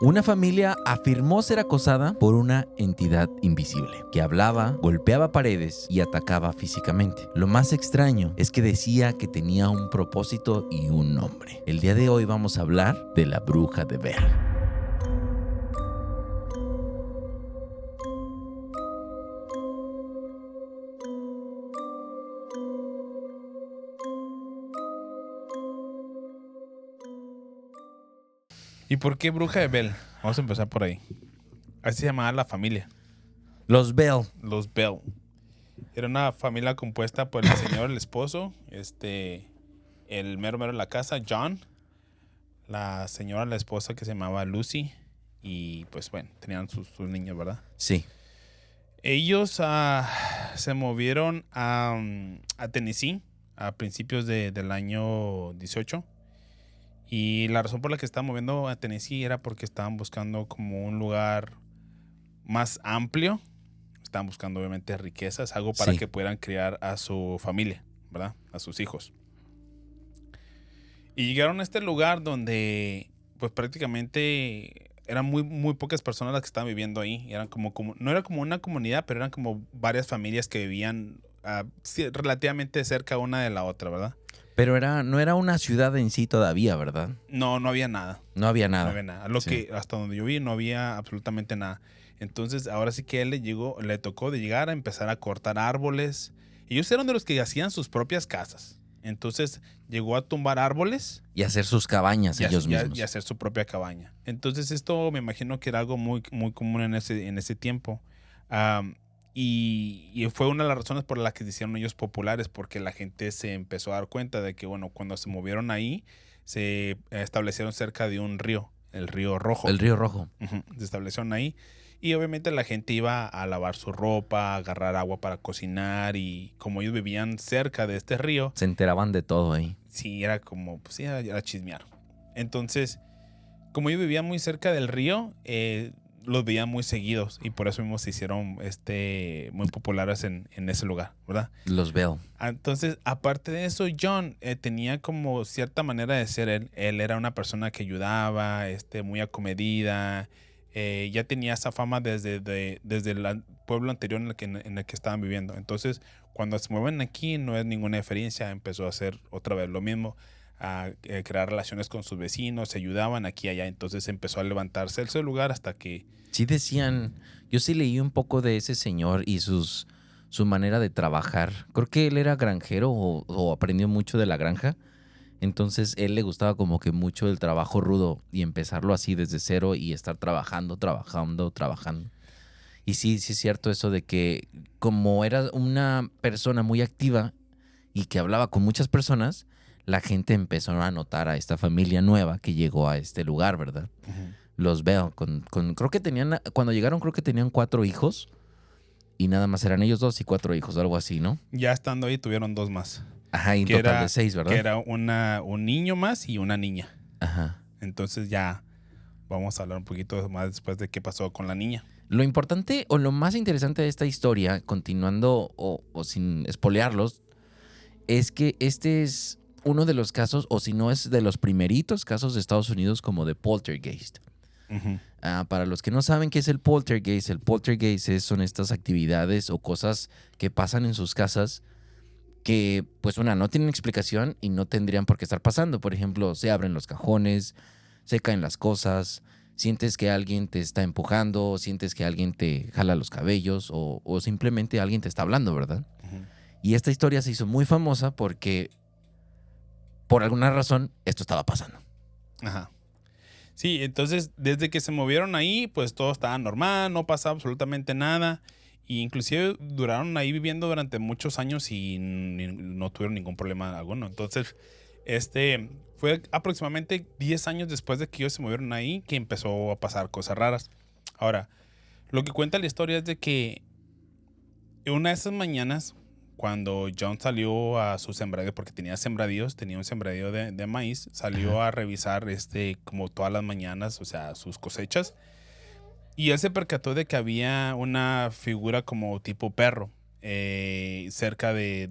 Una familia afirmó ser acosada por una entidad invisible que hablaba, golpeaba paredes y atacaba físicamente. Lo más extraño es que decía que tenía un propósito y un nombre. El día de hoy vamos a hablar de la bruja de Bell. ¿Y por qué Bruja de Bell? Vamos a empezar por ahí. Así se llamaba la familia, Los Bell. los Bell. Era una familia compuesta por el señor, el esposo, el mero de la casa, John, la señora, la esposa que se llamaba Lucy, y pues bueno, tenían sus niños, ¿verdad? Sí. Ellos se movieron a Tennessee a principios del año 18. Y la razón por la que estaban moviendo a Tennessee era porque estaban buscando como un lugar más amplio. Estaban buscando obviamente riquezas, algo para Sí. que puedan criar a su familia, ¿verdad? A sus hijos. Y llegaron a este lugar donde pues prácticamente eran muy pocas personas las que estaban viviendo ahí. Eran no era como una comunidad, pero eran como varias familias que vivían relativamente cerca una de la otra, ¿verdad? Pero no era una ciudad en sí todavía, ¿verdad? No había nada. No había No nada. había nada. Sí. Hasta donde yo vi no había absolutamente nada. Entonces ahora sí que le tocó de llegar a empezar a cortar árboles. Ellos eran de los que hacían sus propias casas. Entonces llegó a tumbar árboles Y hacer sus cabañas ellos mismos. y hacer su propia cabaña. Entonces esto me imagino que era algo muy común en ese tiempo. Y fue una de las razones por las que se hicieron ellos populares, porque la gente se empezó a dar cuenta de que, bueno, cuando se movieron ahí, se establecieron cerca de un río, el río Rojo. El Río Rojo. Ujú, se establecieron ahí. Y obviamente la gente iba a lavar su ropa, a agarrar agua para cocinar. Y como ellos vivían cerca de este río, Se enteraban de todo ahí. sí, era como, pues sí, era chismear. Entonces, como ellos vivían muy cerca del río, los veían muy seguidos. Y por eso mismo se hicieron muy populares en ese lugar, ¿verdad? Los Bell. Entonces, aparte de eso, John tenía como cierta manera de ser él. Él era una persona que ayudaba, muy acomedida. Ya tenía esa fama desde el pueblo anterior en el que estaban viviendo. Entonces, cuando se mueven aquí, no es ninguna diferencia. Empezó a hacer otra vez lo mismo, a crear relaciones con sus vecinos, se ayudaban aquí y allá. Entonces empezó a levantarse ese lugar hasta que... Sí decían, yo sí leí un poco de ese señor y su manera de trabajar. Creo que él era granjero o aprendió mucho de la granja. Entonces él le gustaba como que mucho el trabajo rudo y empezarlo así desde cero y estar trabajando. Y sí es cierto eso de que como era una persona muy activa y que hablaba con muchas personas, la gente empezó a notar a esta familia nueva que llegó a este lugar, ¿verdad? Los veo creo que cuando llegaron creo que tenían 4 hijos y nada más eran ellos 2 y 4 hijos, algo así, ¿no? Ya estando ahí tuvieron 2 más. Ajá, y en total de 6, ¿verdad? Que era un niño más y una niña. Ajá. Entonces ya vamos a hablar un poquito más después de qué pasó con la niña. Lo importante o lo más interesante de esta historia, continuando o sin espolearlos, es que este es uno de los casos, o si no es de los primeritos casos de Estados Unidos como de poltergeist. Uh-huh. Para los que no saben qué es el poltergeist son estas actividades o cosas que pasan en sus casas que, pues no tienen explicación y no tendrían por qué estar pasando. Por ejemplo, se abren los cajones, se caen las cosas, sientes que alguien te está empujando, sientes que alguien te jala los cabellos o simplemente alguien te está hablando, ¿verdad? Uh-huh. Y esta historia se hizo muy famosa porque, por alguna razón, esto estaba pasando. Ajá. Sí, entonces desde que se movieron ahí, pues todo estaba normal, no pasaba absolutamente nada. Y inclusive duraron ahí viviendo durante muchos años y no tuvieron ningún problema alguno. Entonces, fue aproximadamente 10 años después de que ellos se movieron ahí que empezó a pasar cosas raras. Ahora, lo que cuenta la historia es de que una de esas mañanas, cuando John salió a su sembradío, porque tenía un sembradío de maíz, salió Ajá. a revisar como todas las mañanas, o sea, sus cosechas. Y él se percató de que había una figura como tipo perro cerca de,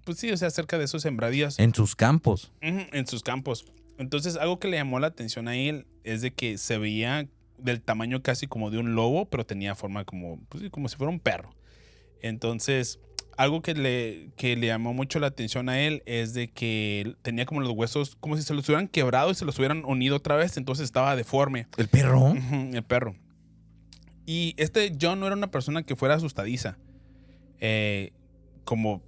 pues sí, o sea, cerca de esos sembradíos. En sus campos. En sus campos. Entonces, algo que le llamó la atención a él es de que se veía del tamaño casi como de un lobo, pero tenía forma como, pues, sí, como si fuera un perro. Entonces, algo que le llamó mucho la atención a él es de que tenía como los huesos, como si se los hubieran quebrado y se los hubieran unido otra vez, entonces estaba deforme. ¿El perro? Ujú, el perro. Y John no era una persona que fuera asustadiza. Como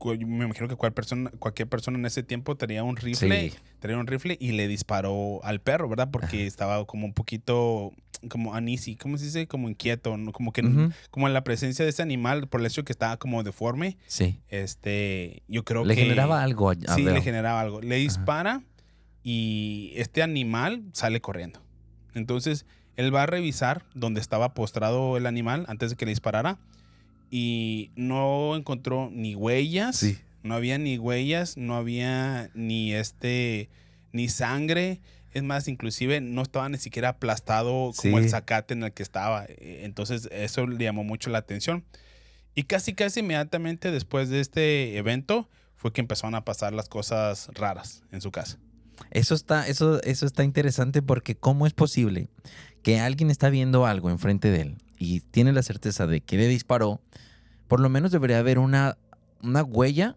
me imagino que cualquier persona en ese tiempo tenía un rifle, Sí. y le disparó al perro, ¿verdad? Porque estaba como un poquito como uneasy, ¿cómo se dice? Como inquieto, ¿no? Como que Ujú. como en la presencia de ese animal, por el hecho que estaba como deforme, Sí. yo creo Le que generaba algo a sí, le Dale. generaba algo. Le dispara y este animal sale corriendo. Entonces, él va a revisar dónde estaba postrado el animal antes de que le disparara y no encontró ni huellas. Sí. No había ni huellas, no había ni sangre. Es más, inclusive no estaba ni siquiera aplastado como el Sí. zacate en el que estaba. Entonces, eso le llamó mucho la atención. Y casi inmediatamente después de este evento fue que empezaron a pasar las cosas raras en su casa. Eso está interesante porque ¿cómo es posible que alguien está viendo algo enfrente de él y tiene la certeza de que le disparó? Por lo menos debería haber una huella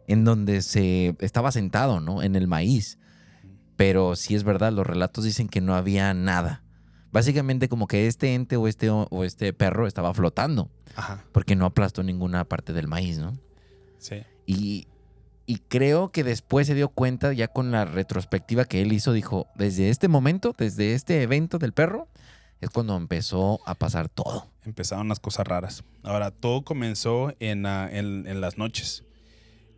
en donde se estaba sentado, ¿no? En el maíz. Pero sí es verdad, los relatos dicen que no había nada. Básicamente como que este ente o este perro estaba flotando Ajá, porque no aplastó ninguna parte del maíz, ¿no? sí. Y, y creo que después se dio cuenta, ya con la retrospectiva que él hizo, dijo, desde este momento, desde este evento del perro, es cuando empezó a pasar todo. Empezaron las cosas raras. Ahora, todo comenzó en las noches.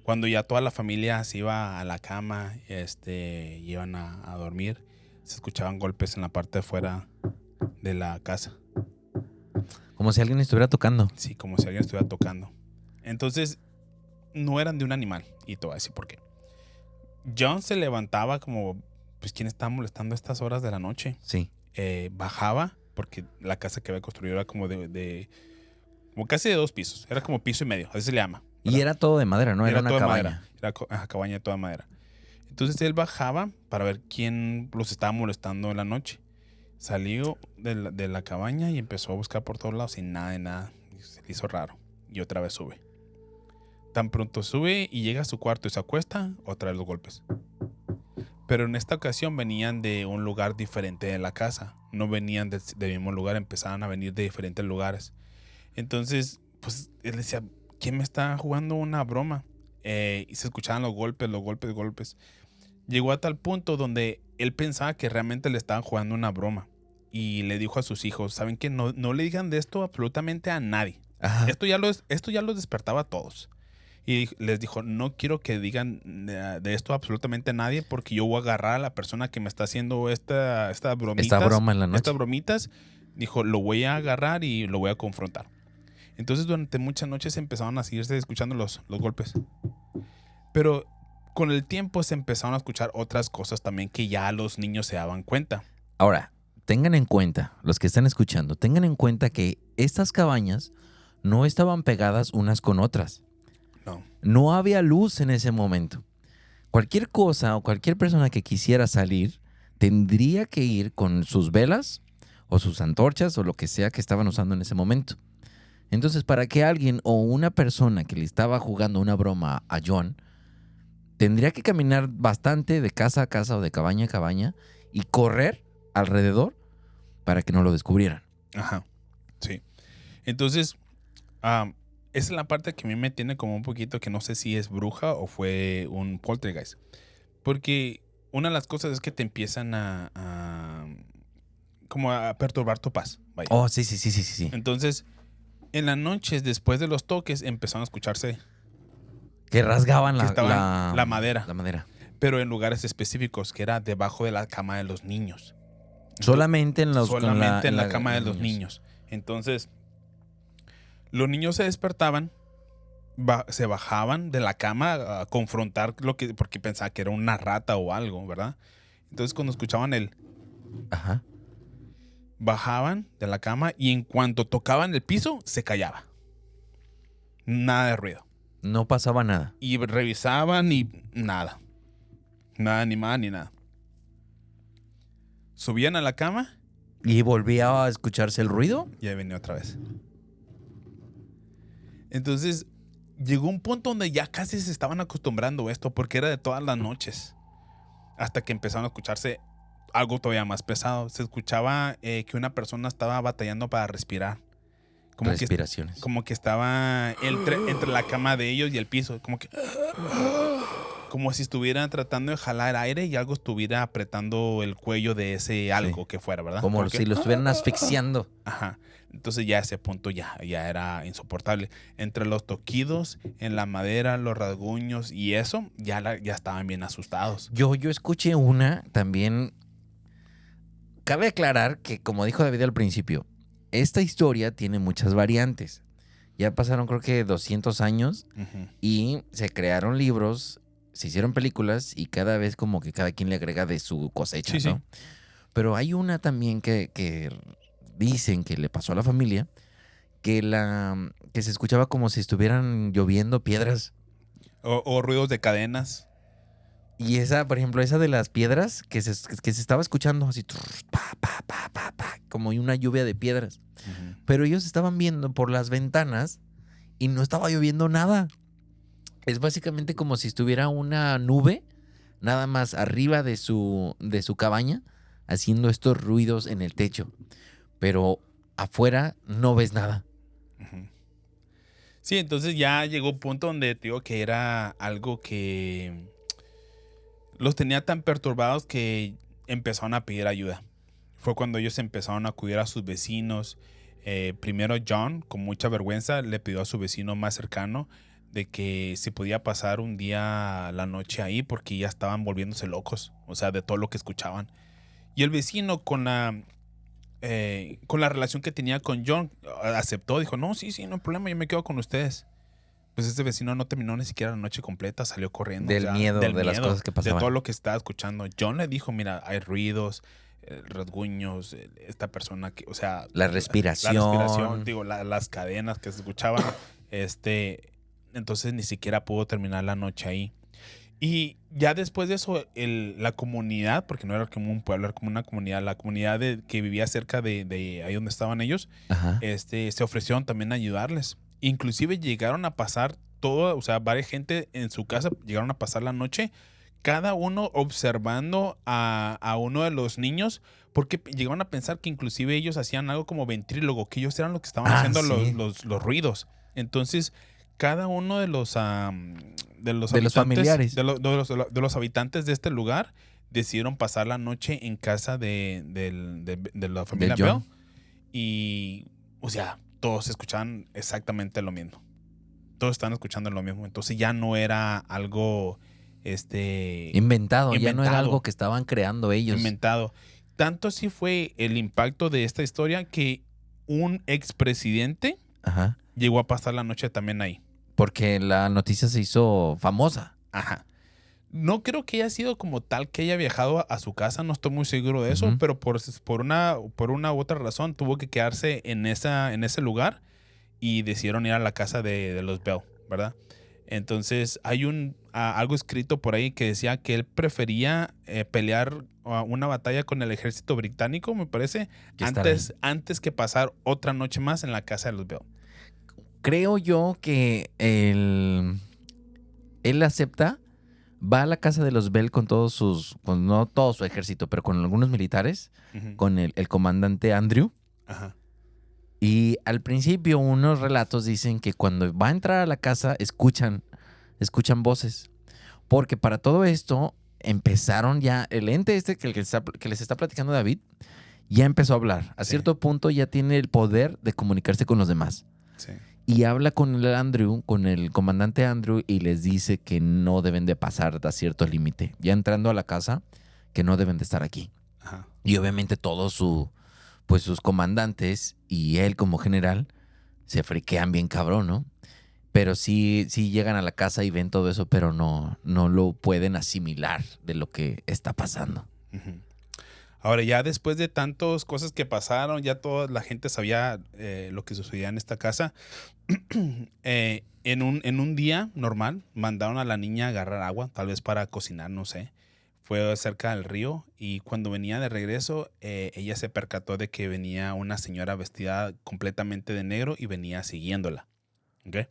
Cuando ya toda la familia se iba a la cama, y iban a dormir, se escuchaban golpes en la parte de afuera de la casa. Como si alguien estuviera tocando. Sí, como si alguien estuviera tocando. Entonces, no eran de un animal. Y te voy a decir por qué. John se levantaba como, pues, ¿quién está molestando a estas horas de la noche? Sí. Bajaba, porque la casa que había construido era como como casi de 2 pisos. Era como piso y medio, así se le llama. Y era todo de madera, ¿no? Y Era era una toda cabaña. madera. Era cabaña de toda madera. Entonces él bajaba para ver quién los estaba molestando en la noche. Salió de la cabaña y empezó a buscar por todos lados y nada de nada. Se le hizo raro. Y otra vez sube. Tan pronto sube y llega a su cuarto y se acuesta, otra vez los golpes. Pero en esta ocasión venían de un lugar diferente de la casa. No venían del mismo lugar, empezaban a venir de diferentes lugares. Entonces, pues él decía, ¿quién me está jugando una broma? Y se escuchaban los golpes. Llegó a tal punto donde él pensaba que realmente le estaban jugando una broma. Y le dijo a sus hijos, ¿saben qué? No le digan de esto absolutamente a nadie. Ajá. Esto ya los despertaba a todos. Y les dijo, no quiero que digan de esto absolutamente a nadie porque yo voy a agarrar a la persona que me está haciendo estas bromitas. Esta broma en la noche. Estas bromitas. Dijo, lo voy a agarrar y lo voy a confrontar. Entonces durante muchas noches empezaron a seguirse escuchando los golpes. Pero con el tiempo se empezaron a escuchar otras cosas también que ya los niños se daban cuenta. Ahora, tengan en cuenta, los que están escuchando, tengan en cuenta que estas cabañas no estaban pegadas unas con otras. No. No había luz en ese momento. Cualquier cosa o cualquier persona que quisiera salir tendría que ir con sus velas o sus antorchas o lo que sea que estaban usando en ese momento. Entonces, para que alguien o una persona que le estaba jugando una broma a John tendría que caminar bastante de casa a casa o de cabaña a cabaña y correr alrededor para que no lo descubrieran. Ajá. Sí. Entonces, esa es la parte que a mí me tiene como un poquito que no sé si es bruja o fue un poltergeist. Porque una de las cosas es que te empiezan como a perturbar tu paz. Vaya. Oh, sí. Entonces, en las noches, después de los toques, empezaron a escucharse, Que rasgaban que estaban la madera. La madera. pero en lugares específicos, que era debajo de la cama de los niños. Solamente en Solamente en la cama de los niños. Entonces, los niños se despertaban, se bajaban de la cama a confrontar porque pensaba que era una rata o algo, ¿verdad? Entonces, cuando escuchaban Ajá. bajaban de la cama y en cuanto tocaban el piso, se callaba. Nada de ruido. No pasaba nada. Y revisaban y nada. Nada, ni más, ni nada. subían a la cama ¿Y volvía a escucharse el ruido? y ahí venía otra vez. Entonces, llegó un punto donde ya casi se estaban acostumbrando a esto porque era de todas las noches. Hasta que empezaron a escucharse algo todavía más pesado. Se escuchaba que una persona estaba batallando para respirar. Respiraciones. Como que estaba entre la cama de ellos y el piso. Como si estuvieran tratando de jalar aire y algo estuviera apretando el cuello de ese algo que fuera, ¿verdad? Como si lo estuvieran asfixiando. Ajá. Entonces ya a ese punto ya era insoportable. Entre los toquidos en la madera, los rasguños y eso, ya estaban bien asustados. Yo escuché una también. Cabe aclarar que, como dijo David al principio, esta historia tiene muchas variantes. Ya pasaron creo que 200 años Ujú. y se crearon libros, se hicieron películas y cada vez como que cada quien le agrega de su cosecha, Sí, ¿no? sí. Pero hay una también que dicen que le pasó a la familia, que se escuchaba como si estuvieran lloviendo piedras. O ruidos de cadenas. Y esa, por ejemplo, esa de las piedras que se estaba escuchando así, pa, pa, pa, pa, pa, como una lluvia de piedras. Ujú. Pero ellos estaban viendo por las ventanas y no estaba lloviendo nada. Es básicamente como si estuviera una nube nada más arriba de su cabaña haciendo estos ruidos en el techo. Pero afuera no ves nada. Ujú. Sí, entonces ya llegó un punto donde te digo que era algo que los tenía tan perturbados que empezaron a pedir ayuda. Fue cuando ellos empezaron a acudir a sus vecinos. Primero John, con mucha vergüenza, le pidió a su vecino más cercano de que se podía pasar un día la noche ahí porque ya estaban volviéndose locos, o sea, de todo lo que escuchaban. Y el vecino con la relación que tenía con John aceptó, dijo, no, sí, no hay problema, yo me quedo con ustedes. Pues este vecino no terminó ni siquiera la noche completa, salió corriendo. Del miedo, de las cosas que de pasaban. todo lo que estaba escuchando. John le dijo, mira, hay ruidos, rasguños, esta persona que, o sea... La La respiración. respiración, digo, las cadenas que se escuchaban. Entonces ni siquiera pudo terminar la noche ahí. Y ya después de eso, la comunidad, porque no era como un pueblo, era como una comunidad, la comunidad que vivía cerca de ahí donde estaban ellos, Ajá. se ofrecieron también a ayudarles. Inclusive llegaron a pasar o sea, varias gente en su casa llegaron a pasar la noche, cada uno observando a uno de los niños, porque llegaron a pensar que inclusive ellos hacían algo como ventrílogo, que ellos eran los que estaban haciendo sí. los ruidos. Entonces, cada uno de los De los familiares. de los habitantes de este lugar decidieron pasar la noche en casa de la familia John. Bell. Y, o sea, todos escuchaban exactamente lo mismo. Todos estaban escuchando lo mismo. Entonces ya no era algo Inventado, ya no era inventado. algo que estaban creando ellos. inventado. Tanto así fue el impacto de esta historia que un expresidente Ajá. llegó a pasar la noche también ahí. Porque la noticia se hizo famosa. Ajá. No creo que haya sido como tal que haya viajado a su casa, no estoy muy seguro de eso, Ujú. pero por una u otra razón tuvo que quedarse en ese lugar y decidieron ir a la casa de los Bell, ¿verdad? Entonces hay algo escrito por ahí que decía que él prefería pelear una batalla con el ejército británico, me parece, Que estar ahí. antes que pasar otra noche más en la casa de los Bell. Creo yo que él acepta, va a la casa de los Bell con todos con no todo su ejército, pero con algunos militares, Ujú. con el comandante Andrew. Ajá. Y al principio unos relatos dicen que cuando va a entrar a la casa escuchan voces. Porque para todo esto empezaron ya, el ente que les está platicando David, ya empezó a hablar. A Sí. cierto punto ya tiene el poder de comunicarse con los demás. Sí. Y habla con el Andrew, con el comandante Andrew, y les dice que no deben de pasar a cierto límite. Ya entrando a la casa, que no deben de estar aquí. Ajá. Y obviamente todos sus comandantes y él como general se friquean bien cabrón, ¿no? Pero sí llegan a la casa y ven todo eso, pero no lo pueden asimilar de lo que está pasando. Ujú. Ahora, ya después de tantas cosas que pasaron, ya toda la gente sabía lo que sucedía en esta casa. En un día normal, mandaron a la niña a agarrar agua, tal vez para cocinar, no sé. Fue cerca del río y cuando venía de regreso, ella se percató de que venía una señora vestida completamente de negro y venía siguiéndola. ¿Ok?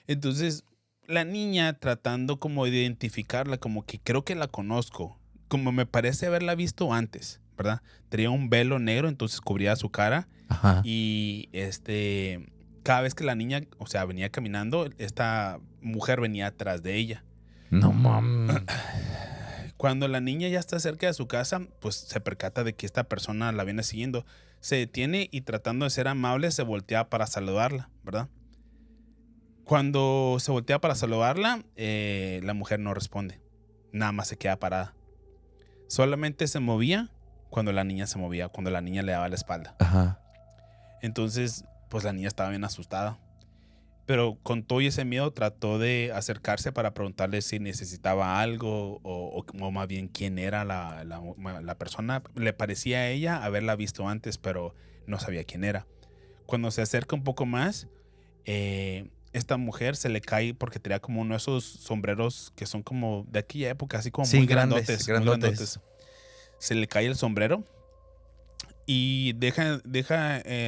Entonces, la niña tratando como de identificarla, como que creo que la conozco, como me parece haberla visto antes, ¿verdad? Tenía un velo negro, entonces cubría su cara Ajá. y cada vez que la niña, o sea, venía caminando, esta mujer venía atrás de ella. No mames. Cuando la niña ya está cerca de su casa, pues se percata de que esta persona la viene siguiendo. Se detiene y tratando de ser amable se voltea para saludarla, ¿verdad? Cuando se voltea para saludarla, la mujer no responde. Nada más se queda parada. Solamente se movía cuando la niña se movía, cuando la niña le daba la espalda. Ajá. Entonces, pues la niña estaba bien asustada. Pero con todo y ese miedo trató de acercarse para preguntarle si necesitaba algo o más bien quién era la persona. Le parecía a ella haberla visto antes, pero no sabía quién era. Cuando se acerca un poco más, esta mujer se le cae porque tenía como uno de esos sombreros que son como de aquella época, así como Sí, muy grandes, grandotes, muy grandotes. grandotes. Se le cae el sombrero y deja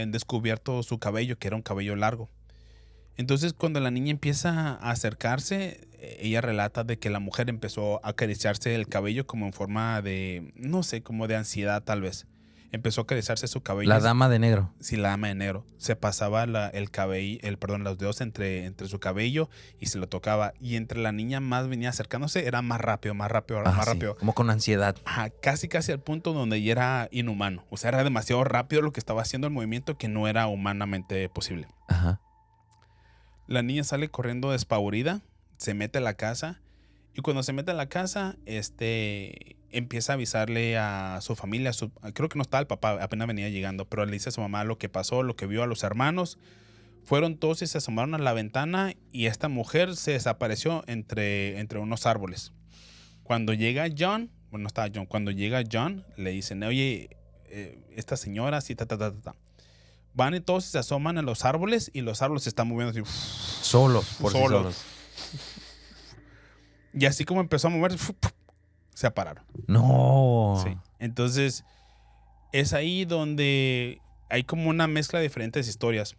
descubierto su cabello, que era un cabello largo. Entonces, cuando la niña empieza a acercarse, ella relata de que la mujer empezó a acariciarse el cabello como en forma de, no sé, como de ansiedad tal vez. Empezó a acariciarse su cabello. La dama de negro. Sí, la dama de negro. Se pasaba el cabello, los dedos entre su cabello y se lo tocaba. Y entre la niña más venía acercándose, era más rápido, más rápido, Ah, más sí, rápido. como con ansiedad. Ajá, casi al punto donde ya era inhumano. O sea, era demasiado rápido lo que estaba haciendo el movimiento que no era humanamente posible. Ajá. La niña sale corriendo despavorida, se mete a la casa y cuando se mete a la casa, empieza a avisarle a su familia. Creo que no estaba el papá, apenas venía llegando, pero le dice a su mamá lo que pasó, lo que vio, a los hermanos. Fueron todos y se asomaron a la ventana y esta mujer se desapareció entre unos árboles. Cuando llega John, bueno, no estaba John, cuando llega John, le dicen, oye, esta señora, sí, ta, ta, ta, ta, ta. Van y todos se asoman a los árboles y los árboles se están moviendo así. Solos, por sí Solos. solos. Y así como empezó a moverse, se pararon. No. Sí. Entonces, es ahí donde hay como una mezcla de diferentes historias.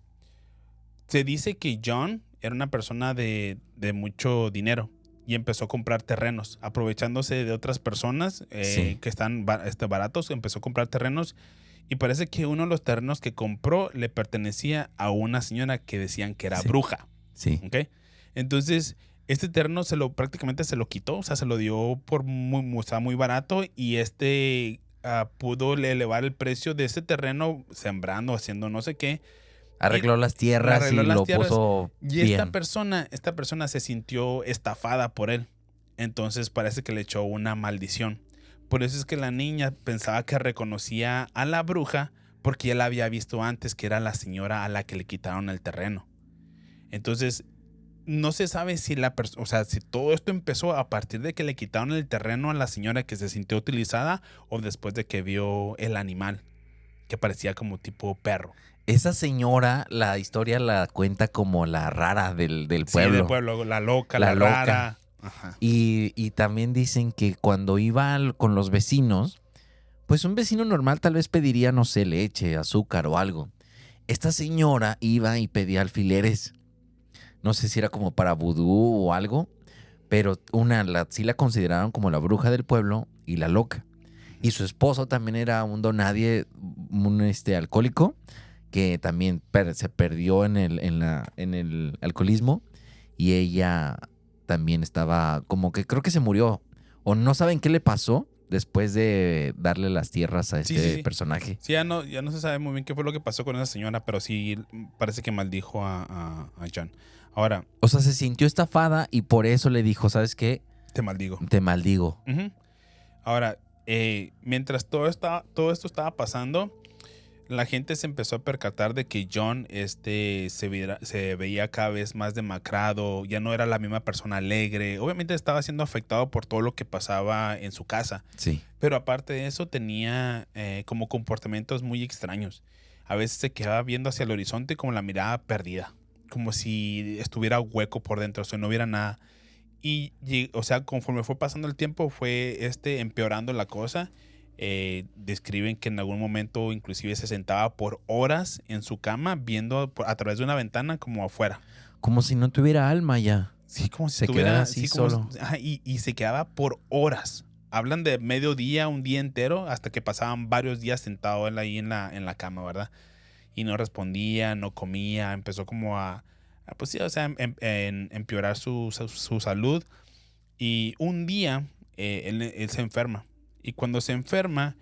Se dice que John era una persona de mucho dinero y empezó a comprar terrenos, aprovechándose de otras personas Sí. que están baratos, empezó a comprar terrenos y parece que uno de los terrenos que compró le pertenecía a una señora que decían que era Sí. bruja. Sí. ¿Ok? Entonces, este terreno prácticamente se lo quitó, o sea, se lo dio por estaba muy barato y pudo elevar el precio de ese terreno sembrando, haciendo no sé qué. Arregló las tierras arregló y las lo tierras. puso Y bien. esta persona se sintió estafada por él. Entonces parece que le echó una maldición. Por eso es que la niña pensaba que reconocía a la bruja porque él había visto antes que era la señora a la que le quitaron el terreno. Entonces, no se sabe si si todo esto empezó a partir de que le quitaron el terreno a la señora que se sintió utilizada o después de que vio el animal que parecía como tipo perro. Esa señora, la historia la cuenta como la rara del Sí, del pueblo. pueblo, la loca, La la loca. rara. Ajá. Y también dicen que cuando iba con los vecinos, pues un vecino normal tal vez pediría, no sé, leche, azúcar o algo. Esta señora iba y pedía alfileres. No sé si era como para vudú o algo, pero sí la consideraron como la bruja del pueblo y la loca. Y su esposo también era un donadie, un alcohólico, que también se perdió en el alcoholismo y ella también estaba como que creo que se murió o no saben qué le pasó después de darle las tierras a este Sí. personaje. Sí, ya no se sabe muy bien qué fue lo que pasó con esa señora, pero sí parece que maldijo a John. Ahora, O sea, se sintió estafada y por eso le dijo, ¿sabes qué? te maldigo. Te maldigo. Ujú. Ahora, mientras todo esto estaba pasando, la gente se empezó a percatar de que John se veía cada vez más demacrado, ya no era la misma persona alegre. Obviamente estaba siendo afectado por todo lo que pasaba en su casa. Sí. Pero aparte de eso tenía como comportamientos muy extraños. A veces se quedaba viendo hacia el horizonte con la mirada perdida, como si estuviera hueco por dentro, o sea, no hubiera nada. O sea, conforme fue pasando el tiempo, fue empeorando la cosa. Describen que en algún momento inclusive se sentaba por horas en su cama viendo a través de una ventana como afuera. Como si no tuviera alma ya. Sí, como si Se estuviera quedaba así solo. y se quedaba por horas. Hablan de mediodía, un día entero, hasta que pasaban varios días sentado él ahí en la cama, ¿verdad? Y no respondía, no comía, empezó como pues sí, o sea, empeorar su salud. Y un día él se enferma. Y cuando se enferma,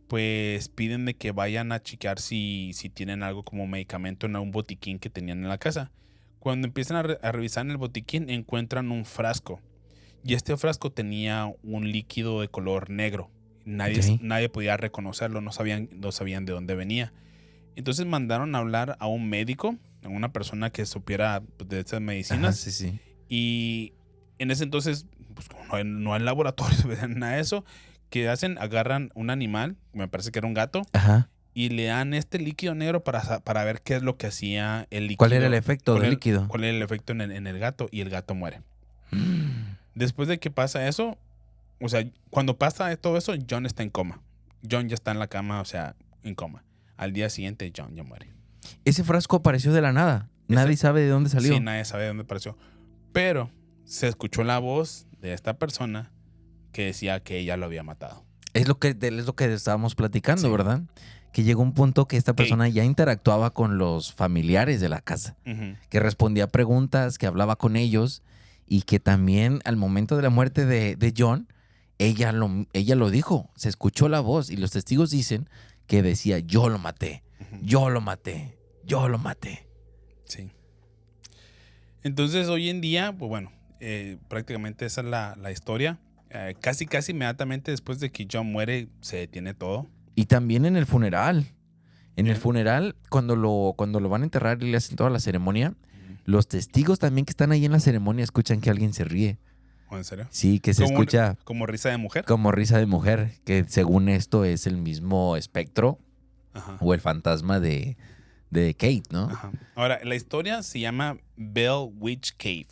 pues piden de que vayan a checar si tienen algo como medicamento en un botiquín que tenían en la casa. Cuando empiezan a revisar en el botiquín, encuentran un frasco. Y este frasco tenía un líquido de color negro. Ok. Nadie podía reconocerlo, no sabían de dónde venía. Entonces mandaron a hablar a un médico, a una persona que supiera pues, de estas medicinas. Ajá, sí, sí. Y en ese entonces, pues como no hay laboratorios, nada de eso, ¿qué hacen? Agarran un animal, me parece que era un gato, Ajá. y le dan este líquido negro para ver qué es lo que hacía el líquido. ¿Cuál era el efecto del líquido? ¿Cuál era el efecto en el gato? Y el gato muere. Mm. Después de que pasa eso, o sea, cuando pasa todo eso, John está en coma. John ya está en la cama, o sea, en coma. Al día siguiente, John ya muere. Ese frasco apareció de la nada. Nadie sabe de dónde salió. Sí, nadie sabe de dónde apareció. Pero se escuchó la voz de esta persona que decía que ella lo había matado. Es lo que estábamos platicando, Sí. ¿verdad? Que llegó un punto que esta Kate. persona ya interactuaba con los familiares de la casa, Ujú. que respondía preguntas, que hablaba con ellos y que también al momento de la muerte de John, ella lo dijo, se escuchó la voz y los testigos dicen que decía, yo lo maté, Ujú. yo lo maté, yo lo maté. Sí. Entonces, hoy en día, pues bueno, prácticamente esa es la historia. Casi inmediatamente después de que John muere, se detiene todo. Y también en el funeral. En el Bien. funeral, cuando lo van a enterrar y le hacen toda la ceremonia, Ujú. los testigos también que están ahí en la ceremonia escuchan que alguien se ríe. ¿En serio? Sí, que se escucha ¿Como risa de mujer? como risa de mujer, que según esto es el mismo espectro Ajá. o el fantasma de Kate, ¿no? Ajá. Ahora, la historia se llama Bell Witch Cave.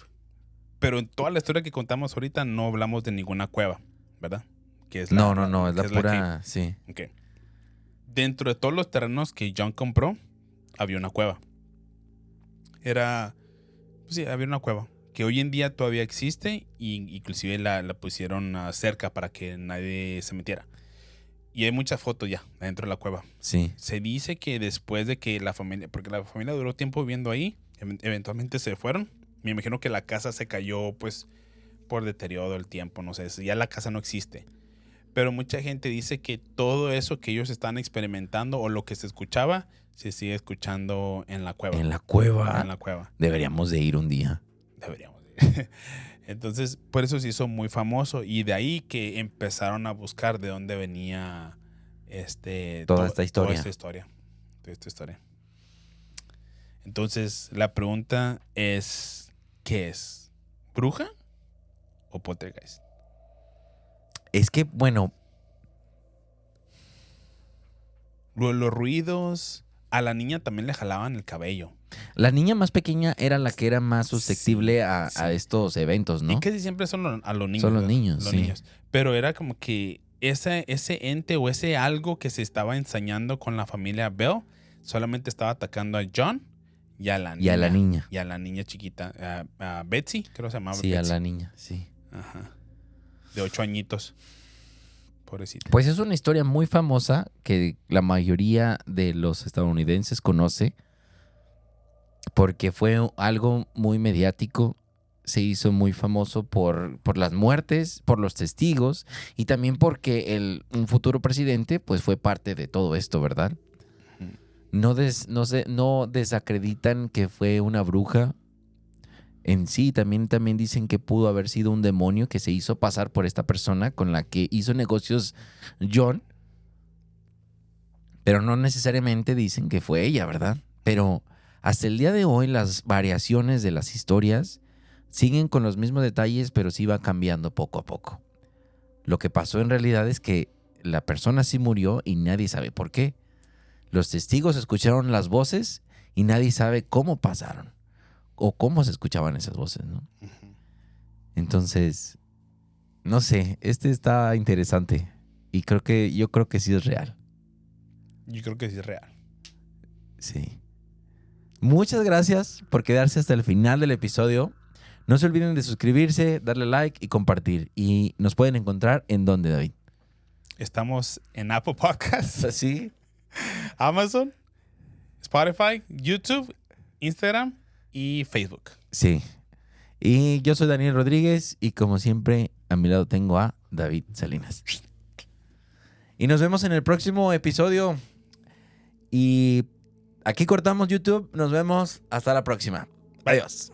Pero en toda la historia que contamos ahorita no hablamos de ninguna cueva, ¿verdad? Que es No, es que la es la cave. pura, sí. Ok. Dentro de todos los terrenos que John compró, había una cueva. Pues sí, había una cueva que hoy en día todavía existe y inclusive la pusieron cerca para que nadie se metiera. Y hay muchas fotos ya dentro de la cueva. Sí. Se dice que después de que porque la familia duró tiempo viviendo ahí, eventualmente se fueron. Me imagino que la casa se cayó pues por deterioro del tiempo, no sé, ya la casa no existe. Pero mucha gente dice que todo eso que ellos están experimentando o lo que se escuchaba, se sigue escuchando en la cueva. En la cueva. En la cueva. Deberíamos de ir un día. Deberíamos ir. Entonces, por eso se hizo muy famoso y de ahí que empezaron a buscar de dónde venía Toda esta historia. Toda esta historia. Entonces, la pregunta es, ¿qué es? ¿Bruja o poltergeist? Es que, bueno, Los ruidos, a la niña también le jalaban el cabello. la niña más pequeña era la que era más susceptible Sí, a sí. estos eventos, ¿no? Y casi siempre son a los niños. Son los ¿verdad? niños, Los sí. niños. Pero era como que ese ente o ese algo que se estaba ensañando con la familia Bell solamente estaba atacando a John y a la niña. Y a la niña. Y a la niña chiquita. A Betsy, creo que se llamaba Sí, Betsy. a la niña, sí. Ajá. De 8 añitos. Pobrecita. Pues es una historia muy famosa que la mayoría de los estadounidenses conoce porque fue algo muy mediático, se hizo muy famoso por las muertes, por los testigos y también porque un futuro presidente pues fue parte de todo esto, ¿verdad? Ujú. No desacreditan que fue una bruja. En sí, también dicen que pudo haber sido un demonio que se hizo pasar por esta persona con la que hizo negocios John, pero no necesariamente dicen que fue ella, ¿verdad? Pero hasta el día de hoy las variaciones de las historias siguen con los mismos detalles, pero sí va cambiando poco a poco. Lo que pasó en realidad es que la persona sí murió y nadie sabe por qué. Los testigos escucharon las voces y nadie sabe cómo pasaron o cómo se escuchaban esas voces, ¿no? Ujú. Entonces, no sé, este está interesante. Y yo creo que sí es real. Yo creo que sí es real. Sí. Muchas gracias por quedarse hasta el final del episodio. No se olviden de suscribirse, darle like y compartir. Y nos pueden encontrar en dónde, David. Estamos en Apple Podcasts, ¿Sí? Amazon, Spotify, YouTube, Instagram y Facebook. Sí. Y yo soy Daniel Rodríguez y como siempre a mi lado tengo a David Salinas. Y nos vemos en el próximo episodio. Y aquí cortamos YouTube. Nos vemos hasta la próxima. Adiós.